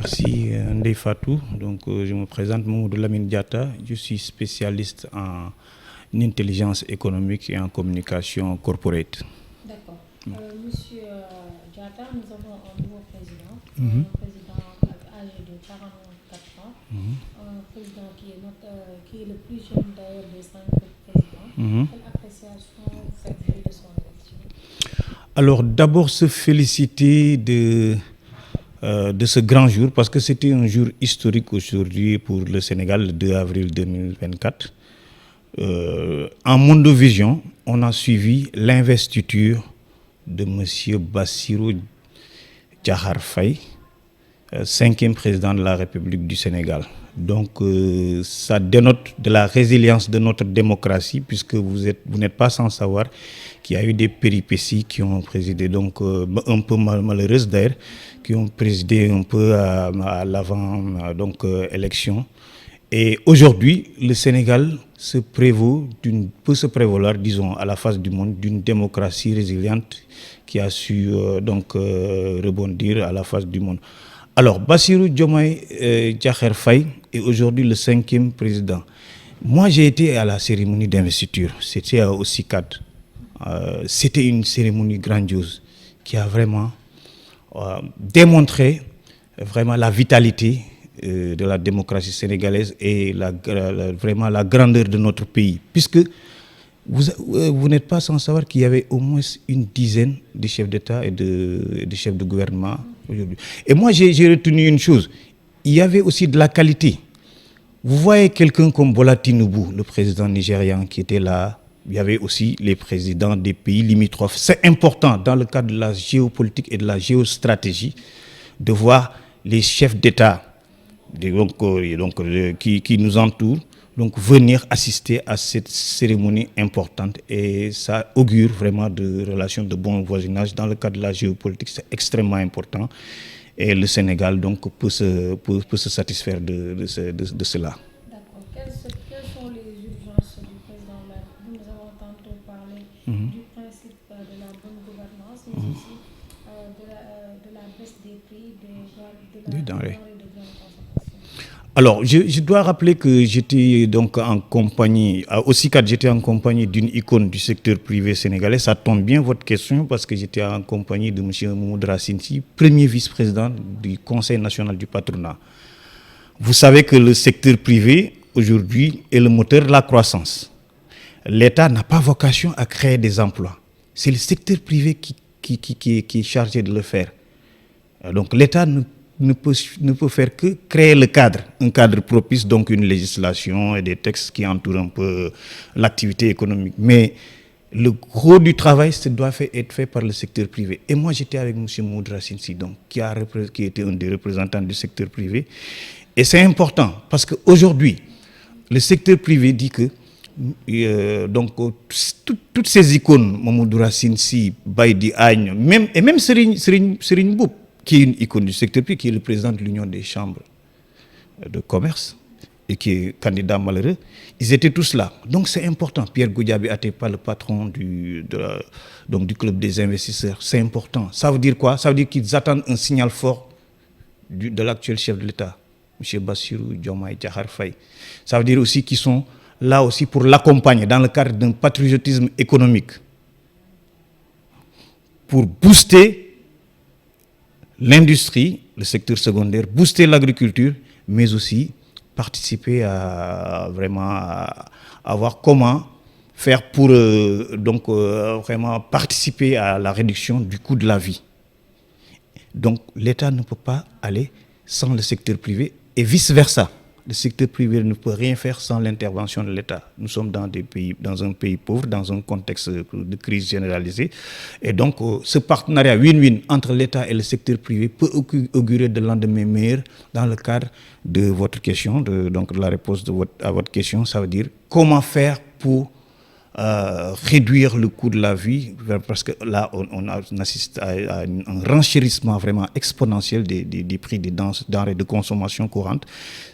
Merci Ndeye Fatou. Donc, je me présente Mamadou Lamine Diatta. Je suis spécialiste en intelligence économique et en communication corporate. D'accord. Monsieur Diatta, nous avons un nouveau président, un président âgé de 44 ans, un président qui est le plus jeune d'ailleurs des 5 présidents. Quelle appréciation faites-vous de son élection? Alors, d'abord, se féliciter de ce grand jour, parce que c'était un jour historique aujourd'hui pour le Sénégal, le 2 avril 2024. En Mondovision, on a suivi l'investiture de M. Bassirou Djahar Faye, 5e président de la République du Sénégal. Donc, ça dénote de la résilience de notre démocratie, puisque vous n'êtes pas sans savoir qu'il y a eu des péripéties qui ont présidé, donc un peu malheureuses d'ailleurs, qui ont présidé un peu à l'avant élection. Et aujourd'hui, le Sénégal peut se prévaloir, disons, à la face du monde, d'une démocratie résiliente qui a su rebondir à la face du monde. Alors, Bassirou Diomaye Diakhar Faye est aujourd'hui le 5e président. Moi, j'ai été à la cérémonie d'investiture. C'était au CICAD. C'était une cérémonie grandiose qui a vraiment démontré vraiment la vitalité de la démocratie sénégalaise et vraiment la grandeur de notre pays. Puisque vous n'êtes pas sans savoir qu'il y avait au moins une dizaine de chefs d'État et de chefs de gouvernement aujourd'hui. Et moi, j'ai retenu une chose. Il y avait aussi de la qualité. Vous voyez quelqu'un comme Bola Tinubu, le président nigérian qui était là. Il y avait aussi les présidents des pays limitrophes. C'est important dans le cadre de la géopolitique et de la géostratégie de voir les chefs d'État qui nous entourent donc venir assister à cette cérémonie importante, et ça augure vraiment de relations de bon voisinage dans le cadre de la géopolitique. C'est extrêmement important et le Sénégal donc peut se satisfaire de cela. D'accord. Quelles sont les urgences du président de la République? Nous avons tantôt parlé du principe de la bonne gouvernance, mais aussi de la baisse des prix des denrées de grande consommation. Alors, je dois rappeler que j'étais donc en compagnie, au CICAD, j'étais en compagnie d'une icône du secteur privé sénégalais. Ça tombe bien votre question, parce que j'étais en compagnie de M. Mamadou Racine Sy, premier vice-président du Conseil national du patronat. Vous savez que le secteur privé, aujourd'hui, est le moteur de la croissance. L'État n'a pas vocation à créer des emplois. C'est le secteur privé qui est chargé de le faire. Donc l'État ne peut faire que créer le cadre, un cadre propice, donc une législation et des textes qui entourent un peu l'activité économique. Mais le gros du travail, ça doit être fait par le secteur privé. Et moi, j'étais avec M. Mamadou Racine Sy, qui était un des représentants du secteur privé. Et c'est important, parce qu'aujourd'hui, le secteur privé dit que toutes ces icônes, Mamadou Racine Sy, Baïdi Agne, même Serigne Mboup, qui est une icône du secteur privé, qui est le président de l'Union des chambres de commerce et qui est candidat malheureux, ils étaient tous là. Donc c'est important. Pierre Goudiaby Atepa, le patron du club des investisseurs, c'est important. Ça veut dire quoi? Ça veut dire qu'ils attendent un signal fort de l'actuel chef de l'État, M. Bassirou Diomaye Diakhar Faye. Ça veut dire aussi qu'ils sont là aussi pour l'accompagner dans le cadre d'un patriotisme économique, pour booster l'industrie, le secteur secondaire, booster l'agriculture, mais aussi participer à voir comment faire pour vraiment participer à la réduction du coût de la vie. Donc l'État ne peut pas aller sans le secteur privé et vice-versa. Le secteur privé ne peut rien faire sans l'intervention de l'État. Nous sommes dans un pays pauvre, dans un contexte de crise généralisée. Et donc, ce partenariat win-win entre l'État et le secteur privé peut augurer de lendemains meilleurs dans le cadre de votre question, de la réponse à votre question. Ça veut dire comment faire pour réduire le coût de la vie, parce que là, on assiste à un renchérissement vraiment exponentiel des prix des denrées de consommation courante,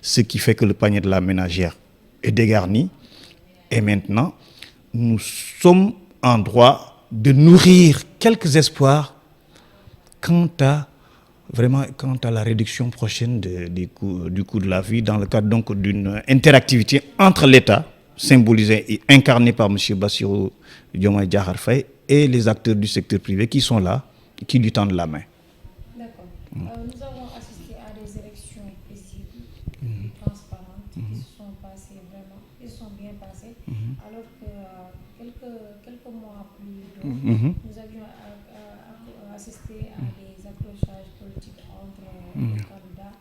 ce qui fait que le panier de la ménagère est dégarni. Et maintenant, nous sommes en droit de nourrir quelques espoirs quant à vraiment quant à la réduction prochaine du coût de la vie dans le cadre donc d'une interactivité entre l'État, symbolisé et incarné par M. Bassirou Diomaye Diakhar Faye, et les acteurs du secteur privé qui sont là, qui lui tendent la main. D'accord. Nous avons assisté à des élections paisibles, transparentes, qui se sont passées vraiment, qui se sont bien passées, alors que quelques mois plus tôt, nous avions assisté à des accrochages politiques entre les candidats,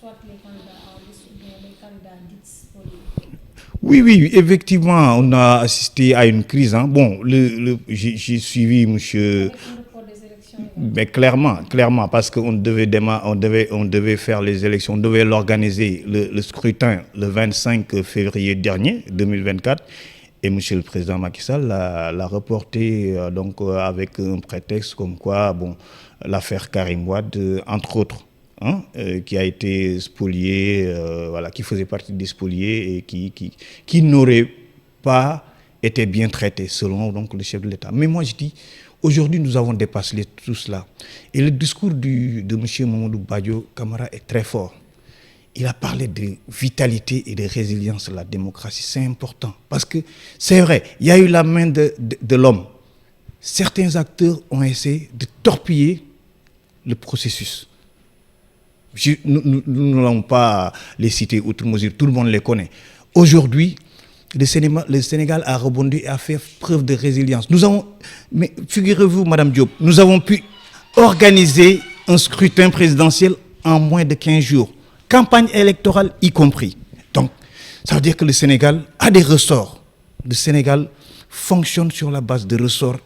soit les candidats en liste ou bien les candidats dits politiques. Oui, oui, effectivement, on a assisté à une crise. Hein. Bon, j'ai suivi monsieur... Mais clairement, parce qu'on devait faire les élections, on devait l'organiser, le scrutin, le 25 février dernier, 2024. Et M. le Président Macky Sall l'a reporté donc, avec un prétexte comme quoi, bon, l'affaire Karim Wade, entre autres, hein, qui a été spolié, voilà, qui faisait partie des spoliés et qui n'aurait pas été bien traité, selon donc, le chef de l'État. Mais moi, je dis, aujourd'hui, nous avons dépassé tout cela. Et le discours de M. Mamadou Badio Camara est très fort. Il a parlé de vitalité et de résilience de la démocratie. C'est important. Parce que c'est vrai, il y a eu la main de l'homme. Certains acteurs ont essayé de torpiller le processus. Nous n'allons pas les citer outre mesure, tout le monde les connaît. Aujourd'hui, le Sénégal a rebondi et a fait preuve de résilience. Mais figurez-vous, Madame Diop, nous avons pu organiser un scrutin présidentiel en moins de 15 jours. Campagne électorale y compris. Donc, ça veut dire que le Sénégal a des ressorts. Le Sénégal fonctionne sur la base de ressorts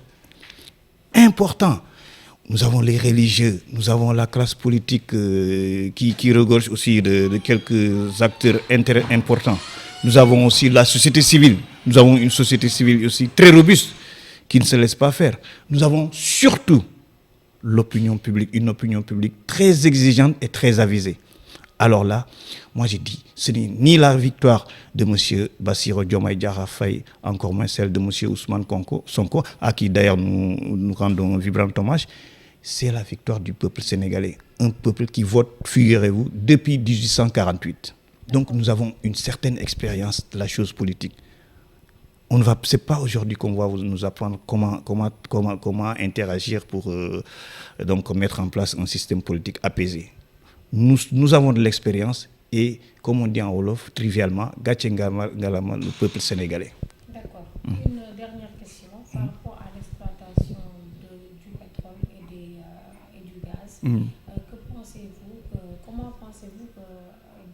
importants. Nous avons les religieux, nous avons la classe politique qui regorge aussi de quelques acteurs importants. Nous avons aussi la société civile. Nous avons une société civile aussi très robuste qui ne se laisse pas faire. Nous avons surtout l'opinion publique, une opinion publique très exigeante et très avisée. Alors là, moi j'ai dit, ce n'est ni la victoire de M. Bassirou Diomaye Diakhar Faye, encore moins celle de M. Ousmane Sonko, à qui d'ailleurs nous rendons un vibrant hommage, c'est la victoire du peuple sénégalais. Un peuple qui vote, figurez-vous, depuis 1848. Donc nous avons une certaine expérience de la chose politique. Ce n'est pas aujourd'hui qu'on va nous apprendre comment interagir pour donc mettre en place un système politique apaisé. Nous avons de l'expérience et, comme on dit en Wolof, trivialement, Gatche Ngalama, le peuple sénégalais. D'accord. Une dernière question par rapport à l'exploitation du pétrole et du gaz. Comment pensez-vous que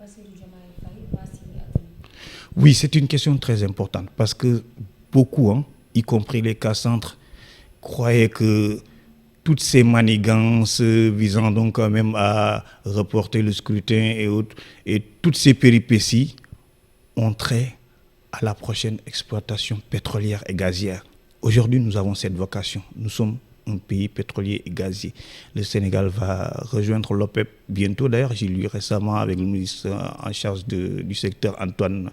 Bassirou Diomaye Faye va s'y atteindre? Oui, c'est une question très importante parce que beaucoup, y compris les cas centres, croyaient que toutes ces manigances visant donc quand même à reporter le scrutin et autres, et toutes ces péripéties ont trait à la prochaine exploitation pétrolière et gazière. Aujourd'hui, nous avons cette vocation. Nous sommes un pays pétrolier et gazier. Le Sénégal va rejoindre l'OPEP bientôt. D'ailleurs, j'ai lu récemment avec le ministre en charge du secteur, Antoine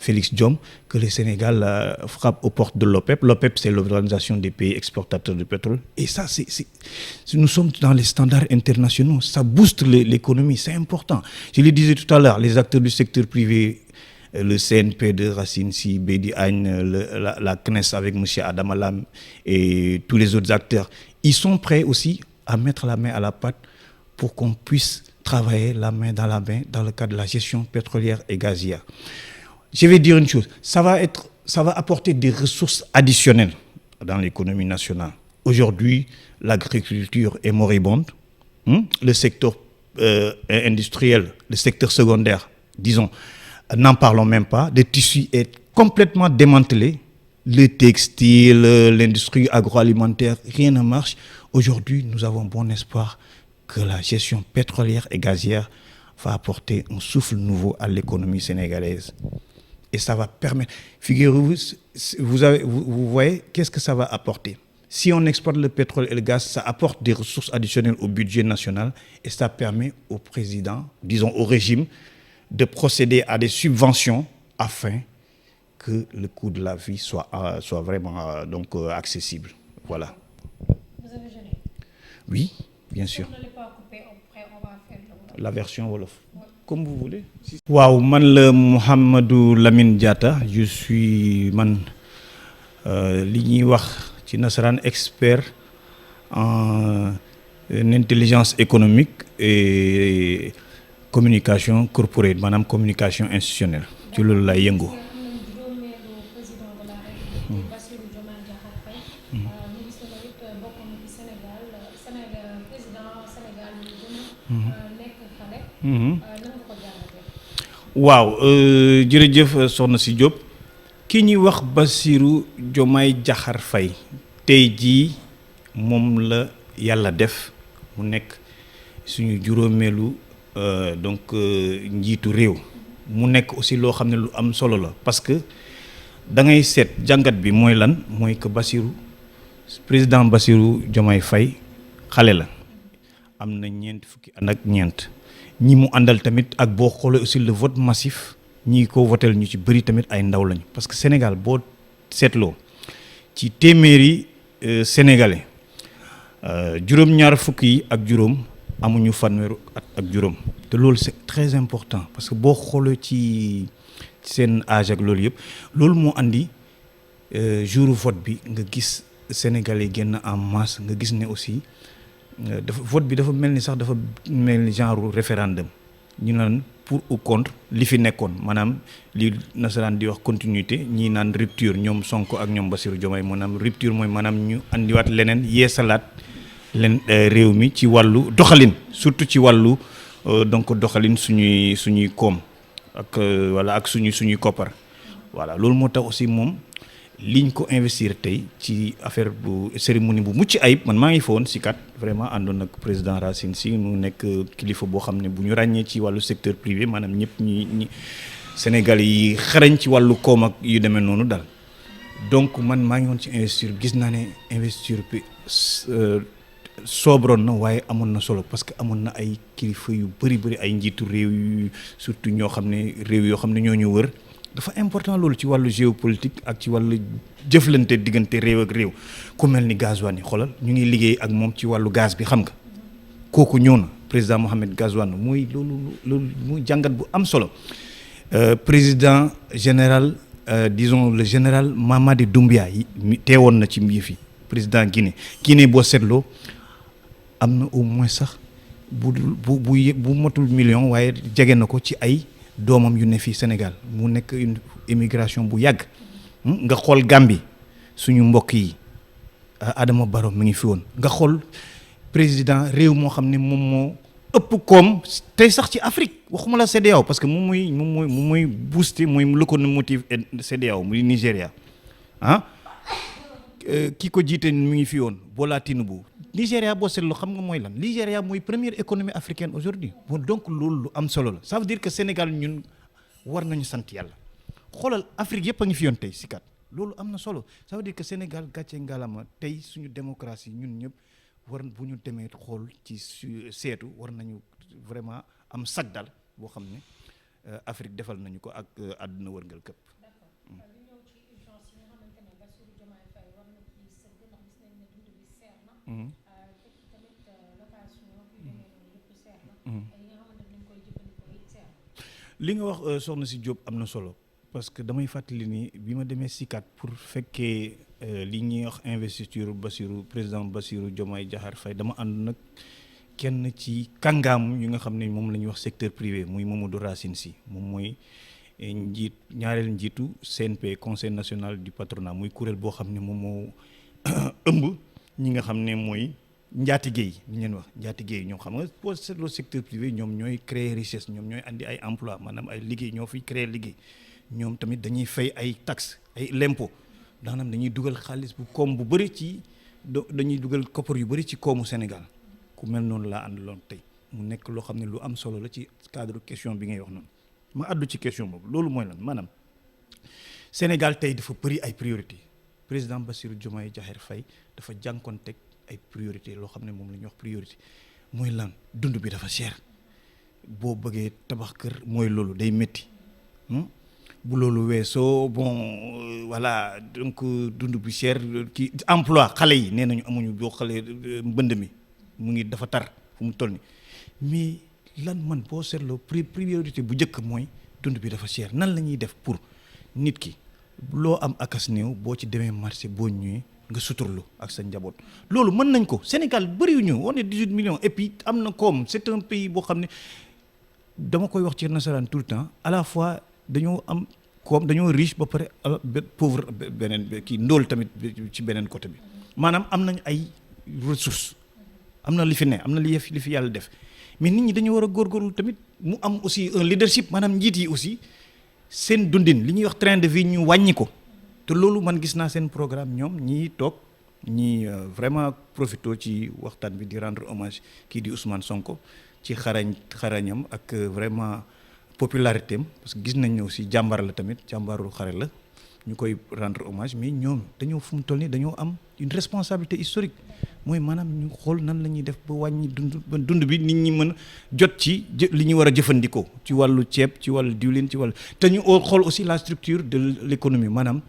Félix Diome, que le Sénégal frappe aux portes de l'OPEP. L'OPEP, c'est l'Organisation des pays exportateurs de pétrole. Et ça, nous sommes dans les standards internationaux. Ça booste l'économie, c'est important. Je le disais tout à l'heure, les acteurs du secteur privé, le CNP de Racine Sy, Bédi Agne, la CNES avec M. Adam Alam et tous les autres acteurs, ils sont prêts aussi à mettre la main à la pâte pour qu'on puisse travailler la main dans le cadre de la gestion pétrolière et gazière. Je vais dire une chose, ça va apporter des ressources additionnelles dans l'économie nationale. Aujourd'hui, l'agriculture est moribonde, le secteur industriel, le secteur secondaire, disons, n'en parlons même pas, le tissu est complètement démantelé, le textile, l'industrie agroalimentaire, rien ne marche. Aujourd'hui, nous avons bon espoir que la gestion pétrolière et gazière va apporter un souffle nouveau à l'économie sénégalaise. Et ça va permettre, figurez-vous, vous voyez, qu'est-ce que ça va apporter? Si on exporte le pétrole et le gaz, ça apporte des ressources additionnelles au budget national et ça permet au président, disons au régime, de procéder à des subventions afin que le coût de la vie soit vraiment accessible. Voilà. Vous avez jeûné? Oui, bien sûr. Vous n'allez pas couper la version wolof comme vous voulez. waaw man la Mouhamadou Lamine Diatta je suis man li ñuy wax ci nasaraan expert en intelligence économique et communication corporate maanaam communication institutionnelle ci loolu lay yëngu. waaw jërëjëf soxna si Diop ki ñuy wax Bassirou Diomaye Diakhar Faye tey jii moom la yàlla def mu nekk suñu juróomeelu donc njiitu réew mu nekk aussi loo xam ne lu am solo la parce que da ngay seet jàngat bi mooy lan mooy que président Bassirou Diomaye Faye xale la am na ñeent fukki at ak ñeent ñi mu àndal tamit ak boo xoolee aussi le vote massif ñi ko votel ñu ci bëri tamit ay ndaw lañu parce que Sénégal boo seetloo ci téeméeri sénégalais juróom-ñaar fukk yi ak juróom amuñu fanweeru at ak juróom te loolu c'est très important parce que boo xoolee ci seen âge ak loolu yëpp loolu moo andi jour vote bi nga gis sénégalais génn en masse nga gis ne aussi dafa vote bi dafa mel ni sax dafa mel ni genre référendum ñu naan pour ou contre li fi nekkoon maanaam li nasaraan di wax continuité ñii naan rupture ñoom Sonko ak ñoom Bassirou Diomaye maanaam rupture mooy maanaam ñu andiwaat leneen yeesalaat leen réew mi ci wàllu doxalin surtout ci wàllu donc doxalin suñuy koom ak wala ak suñuy koppar voilà loolu moo tax aussi moom liñ ko investir tey ci affaire bu cérémonie bu mucc ayib man maa ngi fa woon si kat vraiment àndoon ak président Racine Sy mu nekk kilifa boo xam ne bu ñu ràññee ci wàllu secteur privé maanaam ñëpp ñi Sénégal yi xarañ ci wàllu koom ak yu demee noonu daal donc man maa ngi woon ci investiture gis naa ne investiture bi soobroon na waaye amoon na solo parce que amoon na ay kilifa yu bëri ay njiitu réew yu surtout ñoo xam ne réew yoo xam ne ñoo ñu wër dafa important loolu ci wàllu géopolitique ak ci wàllu jëflante diggante réew ak réew ku mel ni Gazouani xoolal ñu ngi liggéey ak moom ci wàllu gaz bi xam nga kooku ñëw na président Mohamed Gazouani muy loolu muy jàngat bu am solo président général disons le général Mamadi Doumbouya teewoon na ci yëf yi président Guinée boo seetloo am na au moins sax bu motul million waaye jege na ko ci ay doomam yu ne fii Sénégal mu nekk une immigration bu yàgg nga xool Gambie suñu mbokk yi Adama Barrow mi ngi fi woon nga xool président réew moo xam ne moom moo ëpp koom tey sax ci Afrique waxuma la CEDEAO parce que moom mooy booster mooy locomotive CEDEAO muy Nigéria ki ko jiite mi ngi fi woon Bola Tinubu Nigéria boo seetloo xam nga mooy lan Nigéria mooy première économie africaine aujourd'hui bon donc loolu lu am solo la ça veut dire que Sénégal ñun war nañu sant yàlla xoolal Afrique yëpp a ngi fi yoon tey si kat loolu am na solo ça veut dire que Sénégal gàcce ngalama tey suñu démocratie ñun ñëpp war bu ñu demee xool ci seetu war nañu vraiment am sag dal boo xam ne Afrique defal nañu ko ak àdduna wërngal këpp. li nga wax soxna si Diop am na solo parce que damay fàttali ni bi ma demee SICAD pour fekkee li ñuy wax investiture président Bassirou Diomaye Diakhar Faye dama ànd nag kenn ci kàngaam yu nga xam ne moom la ñuy wax secteur privé muy Mamadou Racine Sy moom mooy ñaareel njiitu CNP conseil national du patronat muy kuréel boo xam ne moom moo ëmb ñi nga xam ne mooy njaatige yi ñu leen wax njaatige yi ñoom xam nga boo seetloo secteur privé ñoom ñooy créer richesse ñoom ñooy andi ay emploi maanaam ay liggéey ñoo fiy créer liggéey ñoom tamit dañuy fay ay taxes ay l'impôt maanaam dañuy dugal xaalis bu koom bu bëri ci dañuy dugal koppar yu bëri ci koomu Sénégal ku mel noonu laa àndaloon tey mu nekk loo xam ne lu am solo la ci cadre question bi ngay wax noonu ma àddu ci question boobu loolu mooy lan maanaam Sénégal tey dafa bëri ay priorité président Bassirou Diomaye Diakhar Faye dafa jànkoonteeg ay priorité loo xam ne moom la ñuy wax priorité mooy lan dund bi dafa cher boo bëggee tabax kër mooy loolu day métti bu loolu weesoo bon voilà donc dund bi cher ki emploi xale yi nee nañu amuñu boo xale mbënd mi mu ngi dafa tar fu mu toll ni mais lan man boo seetloo priorité bu njëkk mooy dund bi dafa cher nan la ñuy def pour nit ki loo am akas néew boo ci demee marché boo ñëwee nga suturlu ak sa njaboot loolu mën nañ ko Sénégal bëriwuñu on est 18 millions et puis am na koom c'est un pays boo xam ne dama koy wax ci nasaraan tout le temps à la fois dañoo am koom dañoo riche ba pare pauvre beneen kii ndóol tamit ci beneen côté bi maanaam am nañ ay ressources am na li fi ne am na li fi yàlla def mais nit ñi dañu war a góorgóorlu tamit mu am aussi un leadership maanaam njiit yi aussi seen dundin li ñuy wax train de vie ñu wàññi ko te loolu man gis naa seen programme ñoom ñii toog ñii vraiment profito ci waxtaan bi di rendre hommage kii di Ousmane Sonko ci xarañam ak vraiment popularité am parce que gis nañ ne aussi jàmbaar la tamit jàmbaaru xare la ñu koy rendre hommage mais ñoom dañoo fu mu toll nii dañoo am une responsabilité historique mooy maanaam ñu xool nan la ñuy def ba wàññi dund bi nit ñi mën jot ci li ñu war a jëfandikoo ci wàllu ceeb ci wàllu diwlin ci wàllu te ñu xool aussi la structure de l'économie maanaam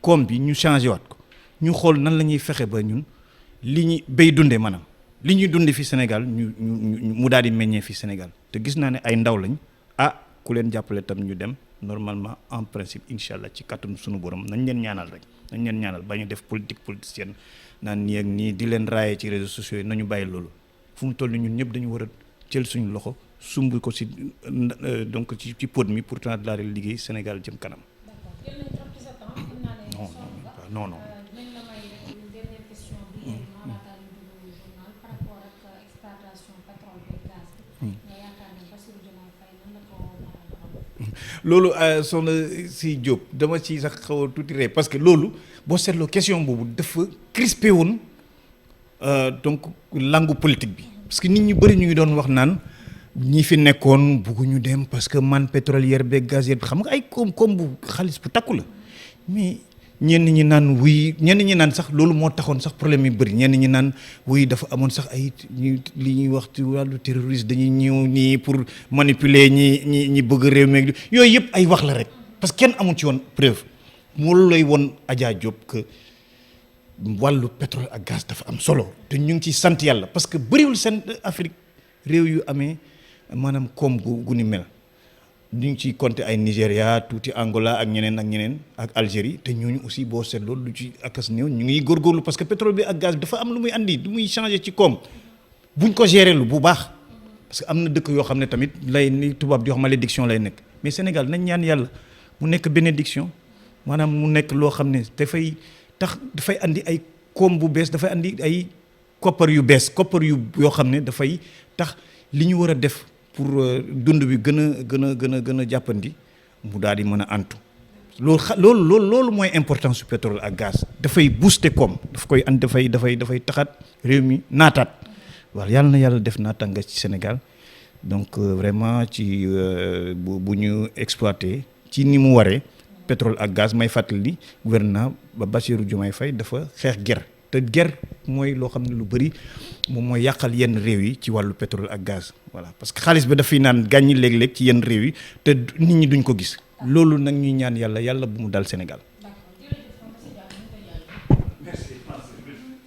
koom bi ñu changé waat ko ñu xool nan la ñuy fexe ba ñun li ñuy béy dundee maanaam li ñuy dundee fi Sénégal mu daal di meññee fi Sénégal te gis naa ne ay ndaw lañ ku leen jàppale tam ñu dem normalement en principe incha allah ci kàttanu sunu borom nañ leen ñaanal rek nañ leen ñaanal ba ñu def politique politicienne naan nii ak nii di leen raaye ci réseaux sociaux yi nañu bàyyi loolu fu mu toll nii ñun ñëpp dañu war a jël suñu loxo sumb ko ci donc ci pot mi pour temps de la liggéey Sénégal jëm kanam. non non. loolu soxna si Diop dama ci sax xaw a tuuti ree parce que loolu boo seetloo question boobu dafa crispé woon donc langue politique bi parce que nit ñu bëri ñu ngi doon wax naan ñi fi nekkoon bugguñu dem parce que man pétrolière beeg gazière bi xam nga ay koom bu xaalis bu takku la mais ñenn ñi naan wuy ñenn ñi naan sax loolu moo taxoon sax problème yi bëri ñenn ñi naan wuy dafa amoon sax ay li ñuy wax ci wàllu terroriste dañuy ñëw nii pour manipuler ñi bëgg réew mi yooyu yëpp ay wax la rek parce que kenn amul ci woon preuve moo lay woon Adja Diop que wàllu pétrole ak gaz dafa am solo te ñu ngi ciy sant yàlla parce que bëriwul seen Afrique réew yu amee maanaam koom gu ni mel ñu ngi ciy compter ay Nigéria tuuti Angola ak ñeneen ak Algérie te ñooñu aussi boo seetloo lu ci akas néew ñu ngi góorgóorlu parce que pétrole bi ak gaz bi dafa am lu muy andi lu muy changer ci koom buñ ko gérer lu bu baax parce que am na dëkk yoo xam ne tamit lay ni tubaab di wax malédiction lay nekk mais Sénégal nañ ñaan yàlla mu nekk bénédiction maanaam mu nekk loo xam ne dafay andi ay koom bu bees dafay andi ay koppar yu bees koppar yoo xam ne dafay tax li ñu war a def pour dund bi gën a jàppandi mu daal di mën a antu loolu mooy importance su pétrole ak gaz dafay booster koom daf koy andi dafay taxaat réew mi naataat waaw yàlla na yàlla def naatanga ci Sénégal donc vraiment ci bu ñu exploité ci ni mu waree pétrole ak gaz may fàttali ni gouvernement ba Bassirou Diomaye Faye dafa xeex guerre te guerre mooy loo xam ne lu bëri moom mooy yàqal yenn réew yi ci wàllu pétrole ak gaz voilà parce que xaalis bi dafay naan gàññi léeg-léeg ci yenn réew yi te nit ñi duñ ko gis loolu nag ñuy ñaan yàlla bu mu dal Sénégal